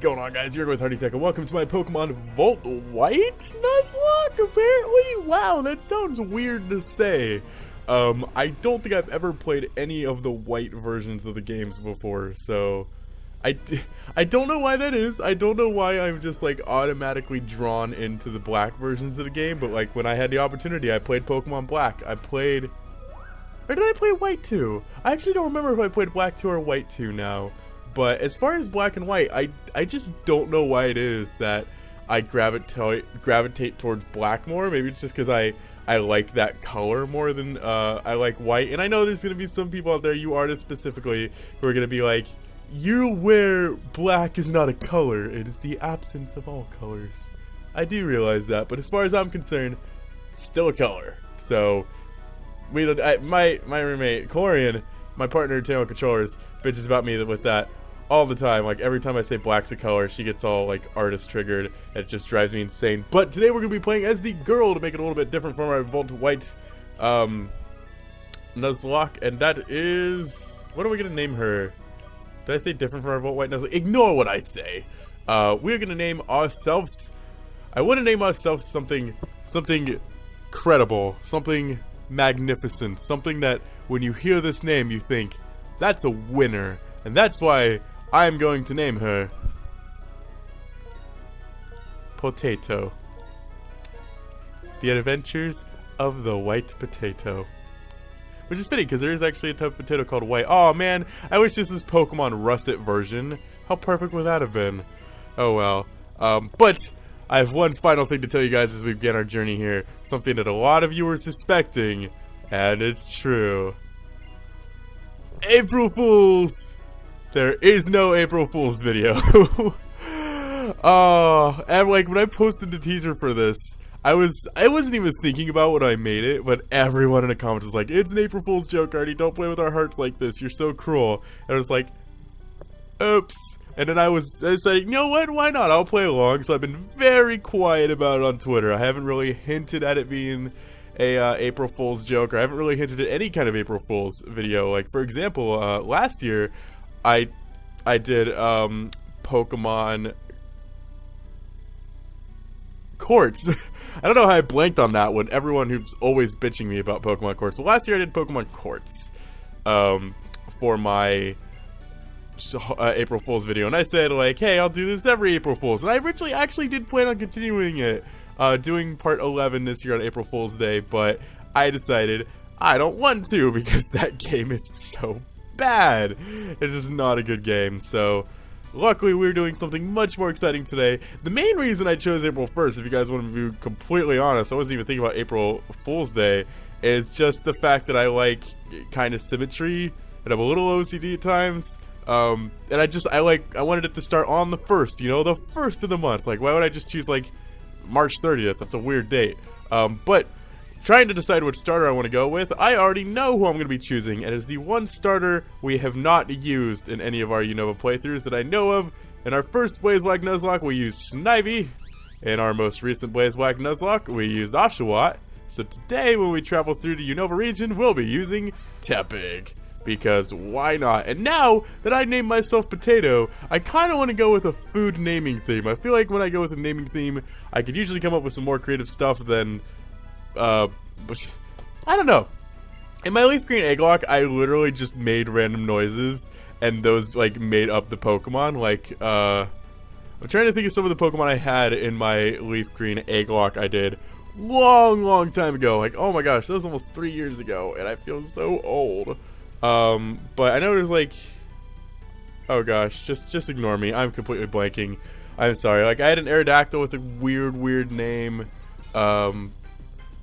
going on, guys? You're with Hardy Tech, and welcome to my Pokemon Volt White Nuzlocke, apparently? Wow, that sounds weird to say. I don't think I've ever played any of the white versions of the games before, so... I don't know why that is. I don't know why I'm just, like, automatically drawn into the black versions of the game, but, like, when I had the opportunity, I played Pokemon Black. Or did I play White 2? I actually don't remember if I played Black 2 or White 2 now. But as far as Black and White, I just don't know why it is that I gravitate towards black more. Maybe it's just because I like that color more than I like white. And I know there's going to be some people out there, you artists specifically, who are going to be like, you wear black is not a color, it is the absence of all colors. I do realize that, but as far as I'm concerned, it's still a color. So, my roommate, Corian, my partner in Tangled Controllers, bitches about me with that all the time. Like, every time I say black's a color, she gets all, like, artist triggered. It just drives me insane. But today we're going to be playing as the girl to make it a little bit different from our Volt White Nuzlocke. And that is... what are we going to name her? Did I say different from our Volt White Nuzlocke? Ignore what I say. We're going to name ourselves... I want to name ourselves something credible. Something magnificent. Something that when you hear this name, you think, that's a winner. And that's why I'm going to name her Potato. The Adventures of the White Potato. Which is fitting, because there is actually a type of potato called White. Oh man, I wish this was Pokemon Russet version. How perfect would that have been? Oh well. But I have one final thing to tell you guys as we begin our journey here. Something that a lot of you were suspecting, and it's true. April Fools! There is no April Fool's video. Oh, and like when I posted the teaser for this, I wasn't even thinking about when I made it, but everyone in the comments was like, it's an April Fool's joke, Artie, don't play with our hearts like this, you're so cruel. And I was like, oops. And then I said, you know what, why not, I'll play along. So I've been very quiet about it on Twitter. I haven't really hinted at it being a April Fool's joke, or I haven't really hinted at any kind of April Fool's video. Like, for example, last year, I did Pokemon Quartz. I don't know how I blanked on that one. Everyone who's always bitching me about Pokemon Quartz. But last year I did Pokemon Quartz for my April Fool's video, and I said like, hey, I'll do this every April Fool's. And I originally actually did plan on continuing it, doing part 11 this year on April Fool's Day, but I decided I don't want to because that game is so bad. It's just not a good game. So luckily we're doing something much more exciting today. The main reason I chose April 1st, if you guys want to be completely honest, I wasn't even thinking about April Fool's Day, is just the fact that I like kind of symmetry and I'm a little OCD at times. And I wanted it to start on the 1st, you know, the 1st of the month. Like, why would I just choose like March 30th? That's a weird date. But trying to decide which starter I want to go with, I already know who I'm going to be choosing, and it's the one starter we have not used in any of our Unova playthroughs that I know of. In our first Blaze Black Nuzlocke, we used Snivy. In our most recent Blaze Black Nuzlocke, we used Oshawott. So today, when we travel through the Unova region, we'll be using Tepig. Because why not? And now that I named myself Potato, I kind of want to go with a food naming theme. I feel like when I go with a naming theme, I could usually come up with some more creative stuff than... I don't know. In my leaf green Egglocke, I literally just made random noises, and those like made up the Pokemon. Like, I'm trying to think of some of the Pokemon I had in my leaf green Egglocke I did long time ago. Like, oh my gosh, that was almost 3 years ago, and I feel so old. But I know there's like, oh gosh, just ignore me. I'm completely blanking. I'm sorry. Like, I had an Aerodactyl with a weird name.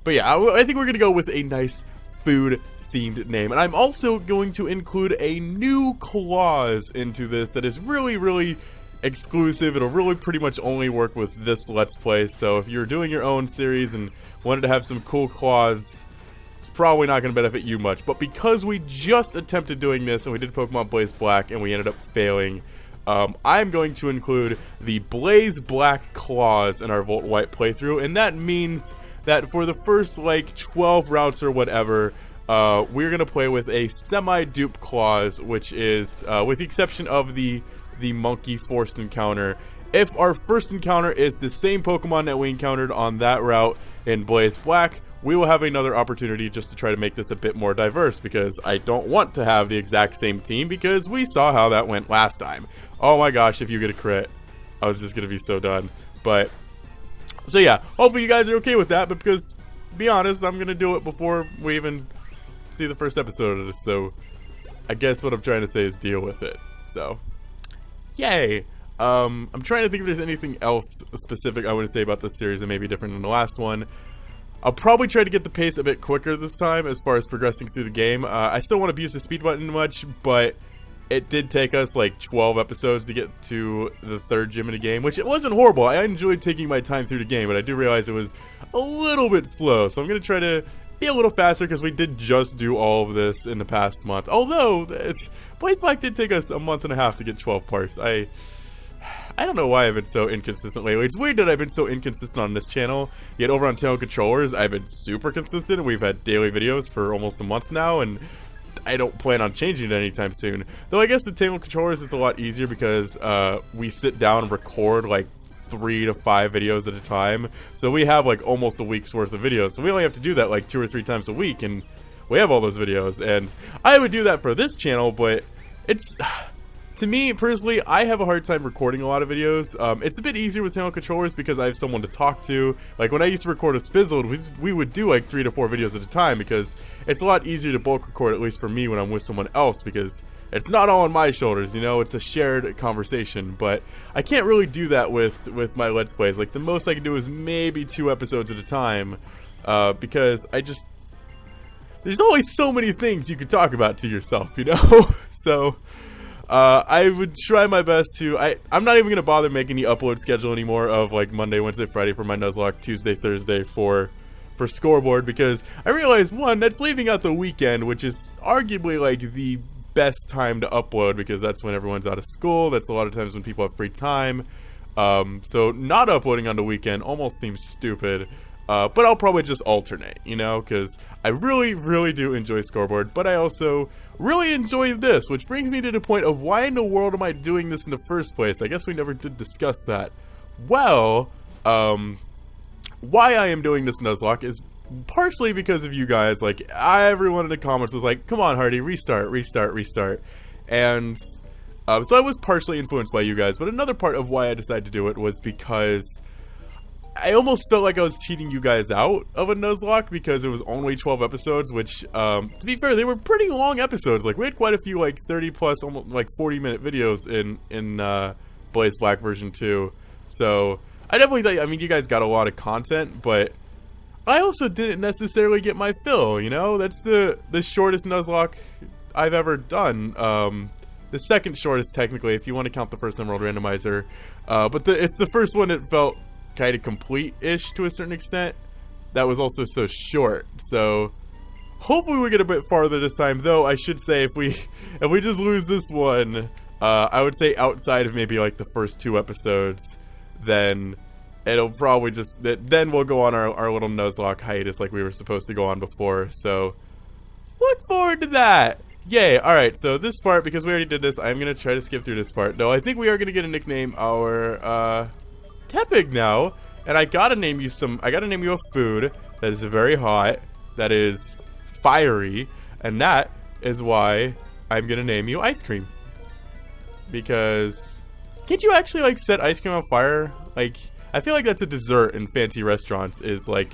But yeah, I think we're going to go with a nice food-themed name. And I'm also going to include a new clause into this that is really exclusive. It'll really pretty much only work with this Let's Play. So if you're doing your own series and wanted to have some cool clause, it's probably not going to benefit you much. But because we just attempted doing this and we did Pokemon Blaze Black and we ended up failing, I'm going to include the Blaze Black clause in our Volt White playthrough. And that means that for the first like 12 routes or whatever, we're going to play with a semi-dupe clause, which is, with the exception of the monkey forced encounter, if our first encounter is the same Pokemon that we encountered on that route in Blaze Black, we will have another opportunity just to try to make this a bit more diverse, because I don't want to have the exact same team, because we saw how that went last time. Oh my gosh, if you get a crit, I was just gonna be so done. But so yeah, hopefully you guys are okay with that, but because, to be honest, I'm gonna do it before we even see the first episode of this, so I guess what I'm trying to say is deal with it. So yay. I'm trying to think if there's anything else specific I want to say about this series that may be different than the last one. I'll probably try to get the pace a bit quicker this time as far as progressing through the game. I still won't abuse the speed button much, but it did take us like 12 episodes to get to the third gym in the game, which it wasn't horrible. I enjoyed taking my time through the game, but I do realize it was a little bit slow. So I'm going to try to be a little faster, because we did just do all of this in the past month. Although, Blaze Black did take us a month and a half to get 12 parts. I don't know why I've been so inconsistent lately. It's weird that I've been so inconsistent on this channel, yet over on Tangled Controllers, I've been super consistent. We've had daily videos for almost a month now, and I don't plan on changing it anytime soon. Though I guess with Tangled Controllers, it's a lot easier because we sit down and record like 3 to 5 videos at a time. So we have like almost a week's worth of videos. So we only have to do that like 2 or 3 times a week, and we have all those videos. And I would do that for this channel, but it's... To me, personally, I have a hard time recording a lot of videos. It's a bit easier with Tangled Controllers because I have someone to talk to. Like, when I used to record a Spizzled, we would do like 3 to 4 videos at a time, because it's a lot easier to bulk record, at least for me, when I'm with someone else, because it's not all on my shoulders, you know? It's a shared conversation. But I can't really do that with my Let's Plays. Like, the most I can do is maybe 2 episodes at a time, because there's always so many things you could talk about to yourself, you know? So... I would try my best to, I'm not even going to bother making the upload schedule anymore of like Monday, Wednesday, Friday for my Nuzlocke, Tuesday, Thursday for Scoreboard, because I realized, one, that's leaving out the weekend, which is arguably like the best time to upload, because that's when everyone's out of school. That's a lot of times when people have free time. So not uploading on the weekend almost seems stupid. But I'll probably just alternate, you know, because I really, really do enjoy Scoreboard, but I also really enjoy this, which brings me to the point of why in the world am I doing this in the first place? I guess we never did discuss that. Well, why I am doing this Nuzlocke is partially because of you guys. Like, everyone in the comments was like, come on, Hardy, restart, restart, restart. And so I was partially influenced by you guys, but another part of why I decided to do it was because I almost felt like I was cheating you guys out of a Nuzlocke, because it was only 12 episodes, which, to be fair, they were pretty long episodes. Like, we had quite a few, like, 30 plus, almost, like, 40-minute videos in Blaze Black version 2. So, I definitely thought, I mean, you guys got a lot of content, but I also didn't necessarily get my fill, you know? That's the shortest Nuzlocke I've ever done. The second shortest, technically, if you want to count the first Emerald Randomizer. But it's the first one that felt kind of complete-ish to a certain extent. That was also so short, so hopefully we get a bit farther this time. Though I should say, if we just lose this one, I would say outside of maybe like the first 2 episodes, then it'll probably just, then we'll go on our little Nuzlocke hiatus like we were supposed to go on before. So look forward to that. Yay. Alright, so this part, because we already did this, I'm gonna try to skip through this part. Though I think we are gonna get a nickname, our Tepig now, and I gotta name you a food that is very hot, that is fiery, and that is why I'm gonna name you ice cream. Because can't you actually like set ice cream on fire? Like, I feel like that's a dessert in fancy restaurants, is like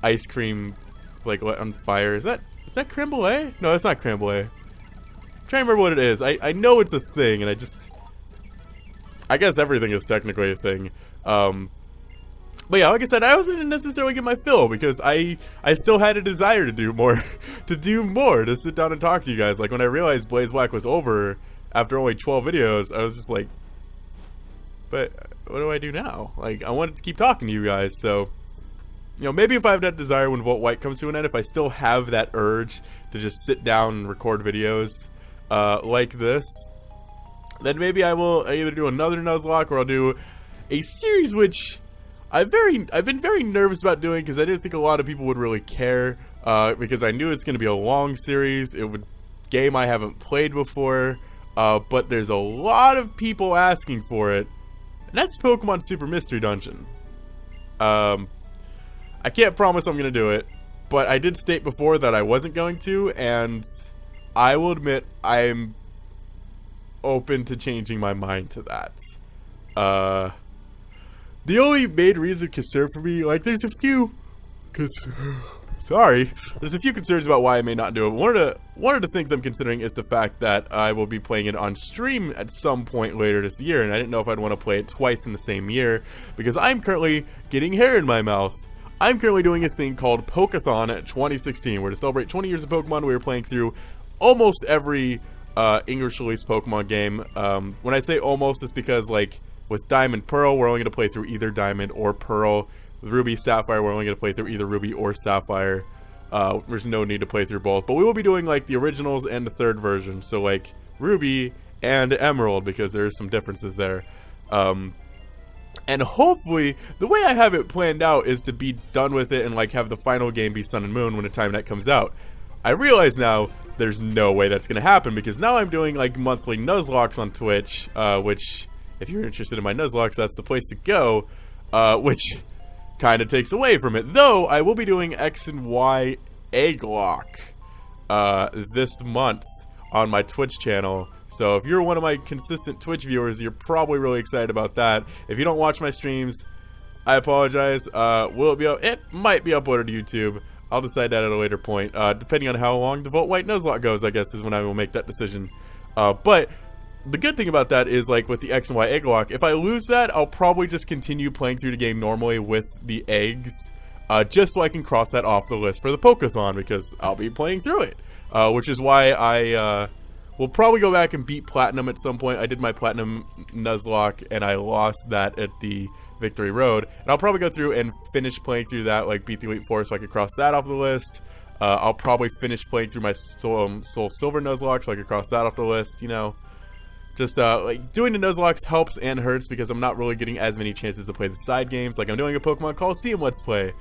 ice cream like on fire. Is that creme brulee? No, it's not creme brulee. I'm trying to remember what it is. I know it's a thing, and I guess everything is technically a thing. But yeah, like I said, I wasn't necessarily get my fill, because I still had a desire to do more, to sit down and talk to you guys. Like, when I realized Blaze Black was over after only 12 videos, I was just like, but what do I do now? Like, I wanted to keep talking to you guys, so, you know, maybe if I have that desire when Volt White comes to an end, if I still have that urge to just sit down and record videos like this, then maybe I will either do another Nuzlocke, or I'll do a series which I've been very nervous about doing, because I didn't think a lot of people would really care, because I knew it's going to be a long series. It would game I haven't played before, but there's a lot of people asking for it, and that's Pokemon Super Mystery Dungeon. I can't promise I'm going to do it, but I did state before that I wasn't going to, and I will admit I'm open to changing my mind to that. The only main reason concern for me, like, there's a few concerns about why I may not do it. One of the things I'm considering is the fact that I will be playing it on stream at some point later this year, and I didn't know if I'd want to play it twice in the same year, because I'm currently getting hair in my mouth. I'm currently doing a thing called Pokeathon 2016, where to celebrate 20 years of Pokemon, we were playing through almost every English release Pokemon game. When I say almost, it's because, like, with Diamond Pearl, we're only going to play through either Diamond or Pearl. With Ruby Sapphire, we're only going to play through either Ruby or Sapphire. There's no need to play through both, but we will be doing, like, the originals and the third version, so, like, Ruby and Emerald, because there's some differences there. And hopefully, the way I have it planned out is to be done with it and, like, have the final game be Sun and Moon when the time that comes out. I realize now there's no way that's going to happen, because now I'm doing, like, monthly Nuzlocks on Twitch, which, if you're interested in my Nuzlocks, that's the place to go, which kind of takes away from it. Though, I will be doing X and Y Egg Lock this month on my Twitch channel. So if you're one of my consistent Twitch viewers, you're probably really excited about that. If you don't watch my streams, I apologize. Will it be up? It might be uploaded to YouTube. I'll decide that at a later point. Depending on how long the Volt White Nuzlocke goes, I guess, is when I will make that decision. But the good thing about that is, like, with the X and Y Egg Lock, if I lose that, I'll probably just continue playing through the game normally with the eggs, just so I can cross that off the list for the Pokeathon, because I'll be playing through it. Which is why I will probably go back and beat Platinum at some point. I did my Platinum Nuzlocke, and I lost that at the Victory Road. And I'll probably go through and finish playing through that, like, beat the Elite Four so I could cross that off the list. I'll probably finish playing through my Soul Silver Nuzlocke so I could cross that off the list, you know. Just, like, doing the Nuzlocks helps and hurts because I'm not really getting as many chances to play the side games. Like, I'm doing a Pokemon Coliseum Let's Play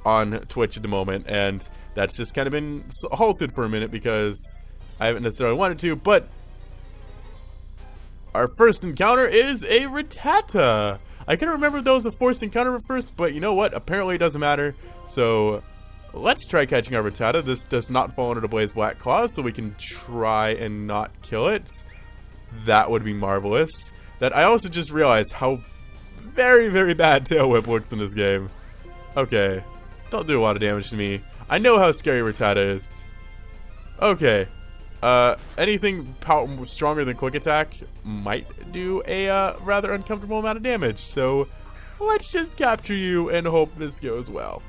on Twitch at the moment, and that's just kind of been halted for a minute because I haven't necessarily wanted to, but our first encounter is a Rattata. I couldn't remember if that was a forced encounter at first, but you know what? Apparently it doesn't matter. So let's try catching our Rattata. This does not fall under the Blaze Black Claws, so we can try and not kill it. That would be marvelous. That I also just realized how very, very bad Tail Whip looks in this game. Okay. Don't do a lot of damage to me. I know how scary Rattata is. Okay. Anything stronger than Quick Attack might do a rather uncomfortable amount of damage. So let's just capture you and hope this goes well.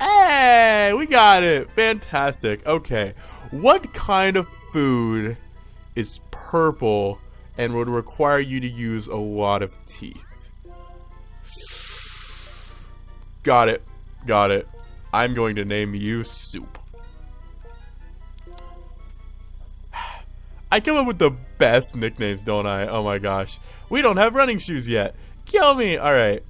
Hey, we got it. Fantastic. Okay. What kind of food is purple and would require you to use a lot of teeth? Got it. Got it. I'm going to name you Soup. I come up with the best nicknames, don't I? Oh my gosh. We don't have running shoes yet. Kill me. Alright.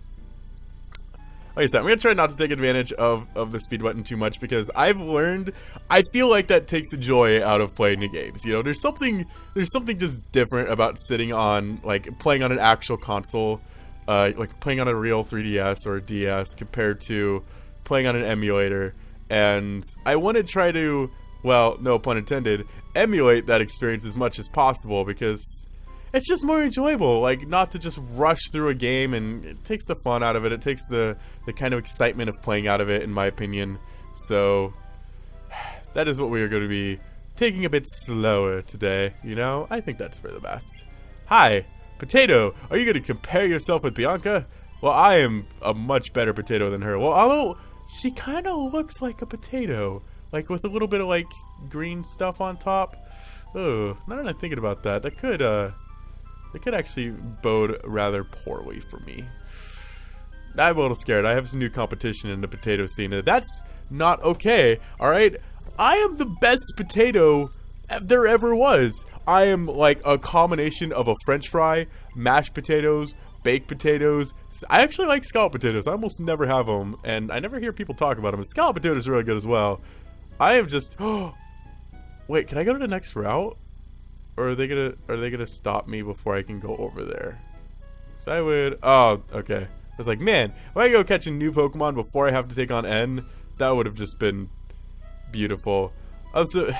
Like I said, I'm going to try not to take advantage of the speed button too much because I've learned, I feel like that takes the joy out of playing the games. You know, there's something just different about sitting on, like, playing on an actual console, like playing on a real 3DS or a DS compared to playing on an emulator. And I want to try to, well, no pun intended, emulate that experience as much as possible because it's just more enjoyable, like, not to just rush through a game, and it takes the fun out of it. It takes the kind of excitement of playing out of it, in my opinion. So that is what we are going to be taking a bit slower today, you know? I think that's for the best. Hi, Potato, are you going to compare yourself with Bianca? Well, I am a much better potato than her. Well, although she kind of looks like a potato, like with a little bit of, like, green stuff on top. Oh, now that I'm thinking about that, that could actually bode rather poorly for me. I'm a little scared. I have some new competition in the potato scene, and that's not okay, alright? I am the best potato there ever was. I am like a combination of a french fry, mashed potatoes, baked potatoes. I actually like scalloped potatoes. I almost never have them, and I never hear people talk about them. And scalloped potatoes are really good as well. I am just... Wait, can I go to the next route? Or are they gonna stop me before I can go over there? So I would, oh, okay. I was like, man, if I go catch a new Pokemon before I have to take on N, that would have just been beautiful. Also,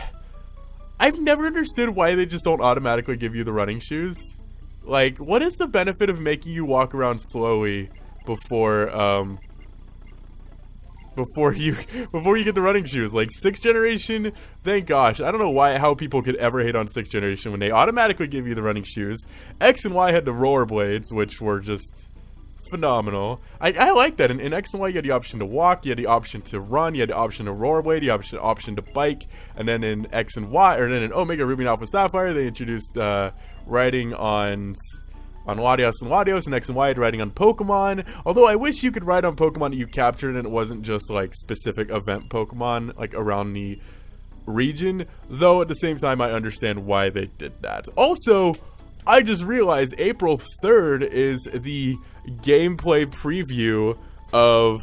I've never understood why they just don't automatically give you the running shoes. Like, what is the benefit of making you walk around slowly before you get the running shoes? Like 6th generation, thank gosh. I don't know how people could ever hate on 6th generation when they automatically give you the running shoes. X and Y had the rollerblades, which were just phenomenal. I like that. In X and Y, you had the option to walk, you had the option to run, you had the option to rollerblade, you had the option to bike, and then in X and Y, or then in Omega Ruby and Alpha Sapphire, they introduced riding on Latios and Latios, and X and Y riding on Pokemon. Although I wish you could ride on Pokemon that you captured and it wasn't just like specific event Pokemon like around the region. Though at the same time I understand why they did that. Also, I just realized April 3rd is the gameplay preview of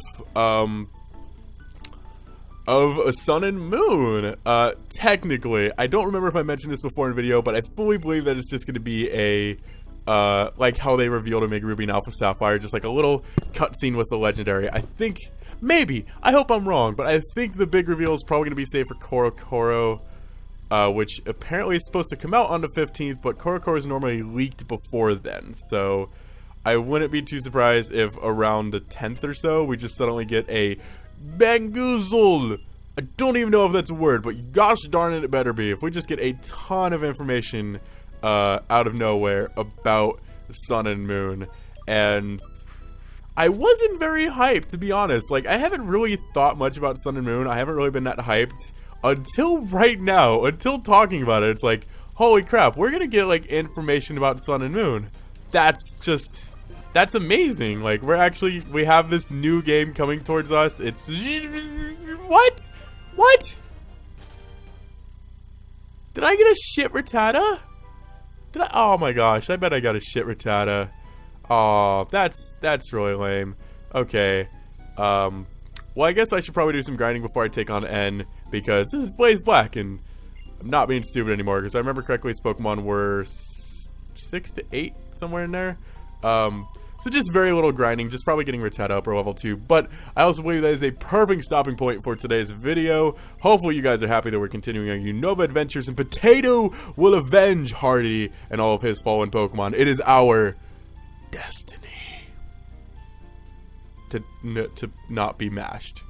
Sun and Moon. Technically, I don't remember if I mentioned this before in video, but I fully believe that it's just going to be a like how they revealed Omega Ruby and Alpha Sapphire, just like a little cutscene with the legendary. I think, maybe, I hope I'm wrong, but I think the big reveal is probably going to be saved for Korokoro, which apparently is supposed to come out on the 15th, but Korokoro is normally leaked before then, so I wouldn't be too surprised if around the 10th or so, we just suddenly get a Bangoozle. I don't even know if that's a word, but gosh darn it, it better be. If we just get a ton of information out of nowhere about Sun and Moon. And I wasn't very hyped, to be honest. Like, I haven't really thought much about Sun and Moon. I haven't really been that hyped until right now, until talking about it. It's like, holy crap, we're gonna get like information about Sun and Moon. That's amazing. Like, we have this new game coming towards us. It's what did I get? A shit Rattata? Oh my gosh, I bet I got a shit Rattata. Oh, that's really lame. Okay. Well, I guess I should probably do some grinding before I take on N, because this is Blaze Black, and I'm not being stupid anymore, because I remember correctly his Pokemon were 6 to 8, somewhere in there. So just very little grinding, just probably getting Rattata up or level 2. But I also believe that is a perfect stopping point for today's video. Hopefully you guys are happy that we're continuing our Unova adventures, and Potato will avenge Hardy and all of his fallen Pokemon. It is our destiny to not be mashed.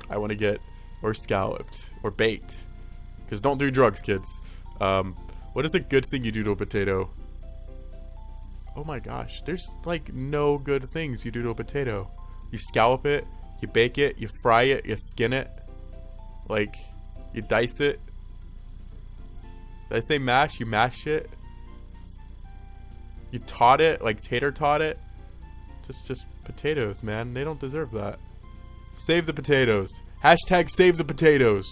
I want to get, or scalloped, or baked. Because don't do drugs, kids. What is a good thing you do to a potato? Oh my gosh, there's like no good things you do to a potato. You scallop it, you bake it, you fry it, you skin it. Like, you dice it. Did I say mash? You mash it. You tot it, like tater tot it. Just potatoes, man. They don't deserve that. Save the potatoes. Hashtag save the potatoes.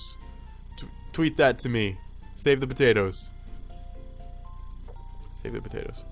Tweet that to me. Save the potatoes. Save the potatoes.